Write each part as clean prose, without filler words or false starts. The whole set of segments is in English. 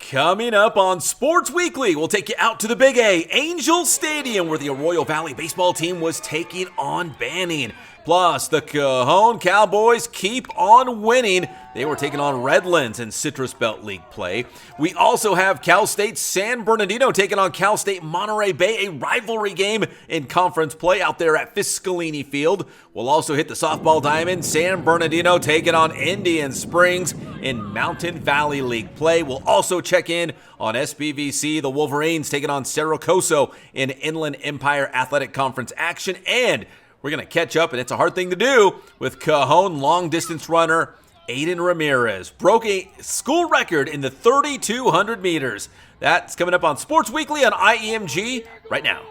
Coming up on Sports Weekly, we'll take you out to the Big A, Angel Stadium, where the Arroyo Valley baseball team was taking on Banning. Plus, the Cajon Cowboys keep on winning. They were taking on Redlands in Citrus Belt League play. We also have Cal State San Bernardino taking on Cal State Monterey Bay, a rivalry game in conference play out there at Fiscalini Field. We'll also hit the softball diamond, San Bernardino taking on Indian Springs in Mountain Valley League play. We'll also check in on SBVC, the Wolverines taking on Cerro Coso in Inland Empire Athletic Conference action. And we're going to catch up, and it's a hard thing to do, with Cajon long-distance runner Aiden Ramirez. Broke a school record in the 3,200 meters. That's coming up on Sports Weekly on IEMG right now.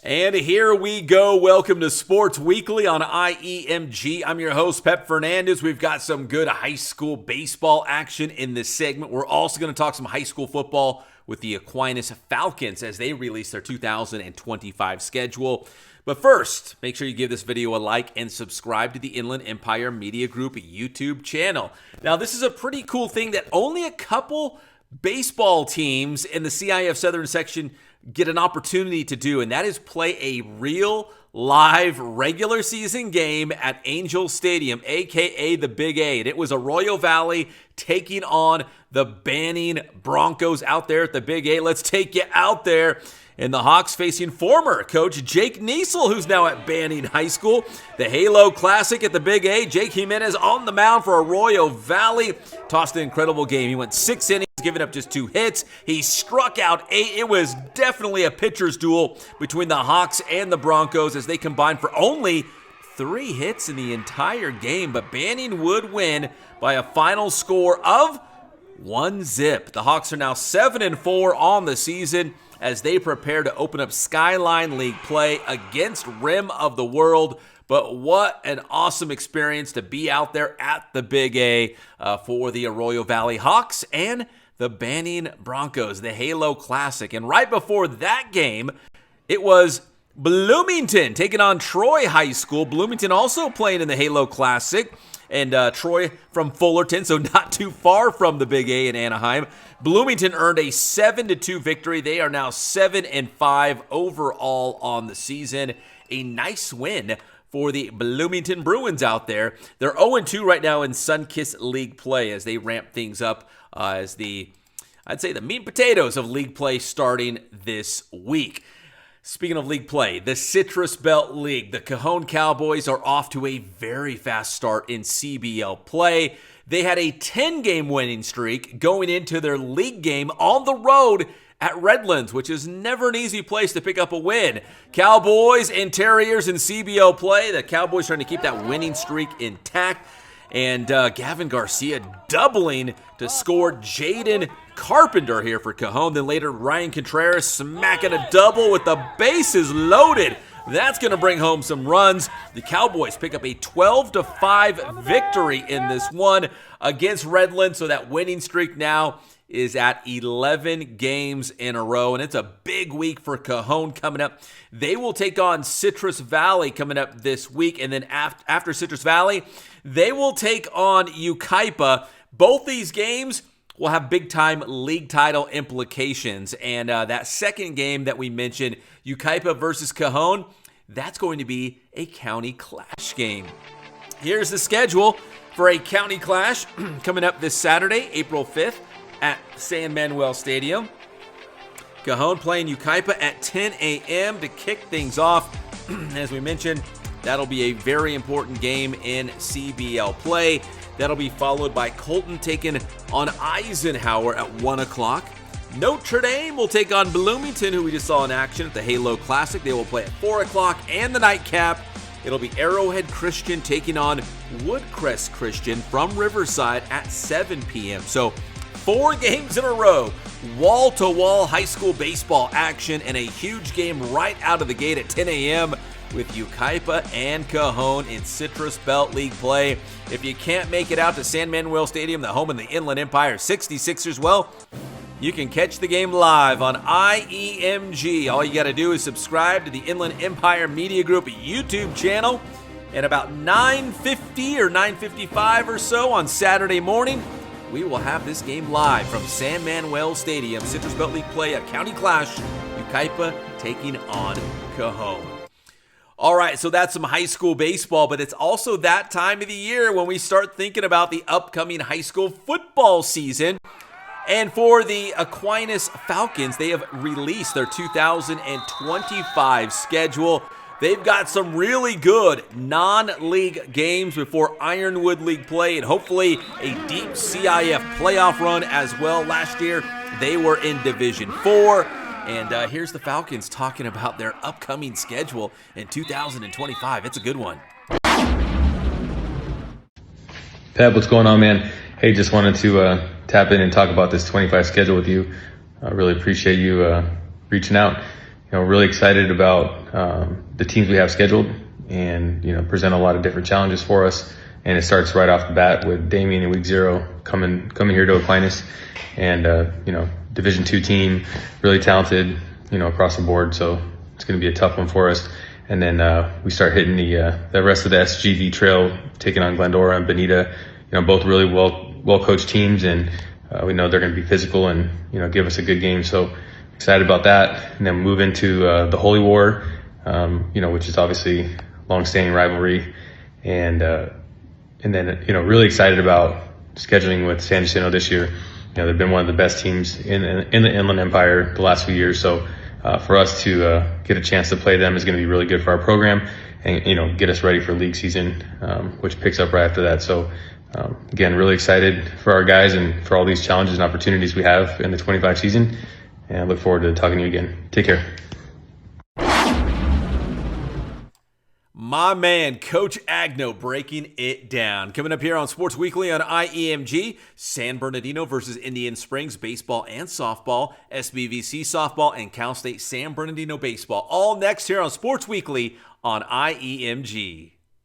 And here we go. Welcome to Sports Weekly on IEMG. I'm your host, Pep Fernandez. We've got some good high school baseball action in this segment. We're also going to talk some high school football with the Aquinas Falcons as they release their 2025 schedule. But first, make sure you give this video a like and subscribe to the Inland Empire Media Group YouTube channel. Now, this is a pretty cool thing that only a couple baseball teams in the CIF Southern section get an opportunity to do, and that is play a real live regular season game at Angel Stadium, aka the Big A. And it was Arroyo Valley taking on the Banning Broncos out there at the Big A. Let's take you out there. And the Hawks facing former coach Jake Niesel, who's now at Banning High School. The Halo Classic at the Big A. Jake Jimenez on the mound for Arroyo Valley. Tossed an incredible game. He went 6 innings, giving up just 2 hits. He struck out 8. It was definitely a pitcher's duel between the Hawks and the Broncos as they combined for only 3 hits in the entire game. But Banning would win by a final score of 1-0. The Hawks are now 7-4 on the season as they prepare to open up Skyline League play against Rim of the World. But what an awesome experience to be out there at the Big A for the Arroyo Valley Hawks and the Banning Broncos, the Halo Classic. And right before that game, it was Bloomington taking on Troy High School. Bloomington also playing in the Halo Classic. And Troy from Fullerton, so not too far from the Big A in Anaheim. Bloomington earned a 7-2 victory. They are now 7-5 overall on the season. A nice win for the Bloomington Bruins out there. They're 0-2 right now in Sunkist League play as they ramp things up as I'd say the meat and potatoes of league play starting this week. Speaking of league play, the Citrus Belt League, the Cajon Cowboys are off to a very fast start in CBL play. They had a 10-game winning streak going into their league game on the road at Redlands, which is never an easy place to pick up a win. Cowboys and Terriers in CBL play. The Cowboys trying to keep that winning streak intact. And Gavin Garcia doubling to score Jaden Carpenter here for Cajon. Then later, Ryan Contreras smacking a double with the bases loaded. That's going to bring home some runs. The Cowboys pick up a 12-5 victory in this one against Redlands. So that winning streak now is at 11 games in a row. And it's a big week for Cajon coming up. They will take on Citrus Valley coming up this week. And then after Citrus Valley, they will take on Yucaipa. Both these games will have big-time league title implications. And that second game that we mentioned, Yucaipa versus Cajon, that's going to be a county clash game. Here's the schedule for a county clash coming up this Saturday, April 5th at San Manuel Stadium. Cajon playing Yucaipa at 10 a.m. to kick things off. As we mentioned, that'll be a very important game in CBL play. That'll be followed by Colton taking on Eisenhower at 1 o'clock. Notre Dame will take on Bloomington, who we just saw in action at the Halo Classic. They will play at 4 o'clock, and the nightcap It'll be Arrowhead Christian taking on Woodcrest Christian from Riverside at 7 p.m. So 4 games in a row, wall-to-wall high school baseball action, and a huge game right out of the gate at 10 a.m. with Yucaipa and Cajon in Citrus Belt League play. If you can't make it out to San Manuel Stadium, the home of the Inland Empire 66ers, well, you can catch the game live on IEMG. All you got to do is subscribe to the Inland Empire Media Group YouTube channel. And about 9:50 or 9:55 or so on Saturday morning, we will have this game live from San Manuel Stadium. Citrus Belt League play, a county clash. Yucaipa taking on Cajon. All right, so that's some high school baseball, but it's also that time of the year when we start thinking about the upcoming high school football season. And for the Aquinas Falcons, they have released their 2025 schedule. They've got some really good non-league games before Ironwood League play and hopefully a deep CIF playoff run as well. Last year, they were in Division 4. And here's the Falcons talking about their upcoming schedule in 2025. It's a good one. Pep, what's going on, man? Hey, just wanted to tap in and talk about this 25 schedule with you. I really appreciate you reaching out. Really excited about the teams we have scheduled and, present a lot of different challenges for us. And it starts right off the bat with Damien in week 0 coming here to Aquinas. And, Division 2 team, really talented, across the board. So it's going to be a tough one for us. And then we start hitting the rest of the SGV trail, taking on Glendora and Bonita. Both really well coached teams, and we know they're going to be physical and give us a good game. So excited about that. And then move into the Holy War, which is obviously long-standing rivalry, and then really excited about scheduling with San Jacinto this year. They've been one of the best teams in the Inland Empire the last few years. So for us to get a chance to play them is going to be really good for our program and get us ready for league season, which picks up right after that. So again, really excited for our guys and for all these challenges and opportunities we have in the 25 season. And I look forward to talking to you again. Take care. My man, Coach Agno, breaking it down. Coming up here on Sports Weekly on IEMG, San Bernardino versus Indian Springs baseball and softball, SBVC softball, and Cal State San Bernardino baseball. All next here on Sports Weekly on IEMG.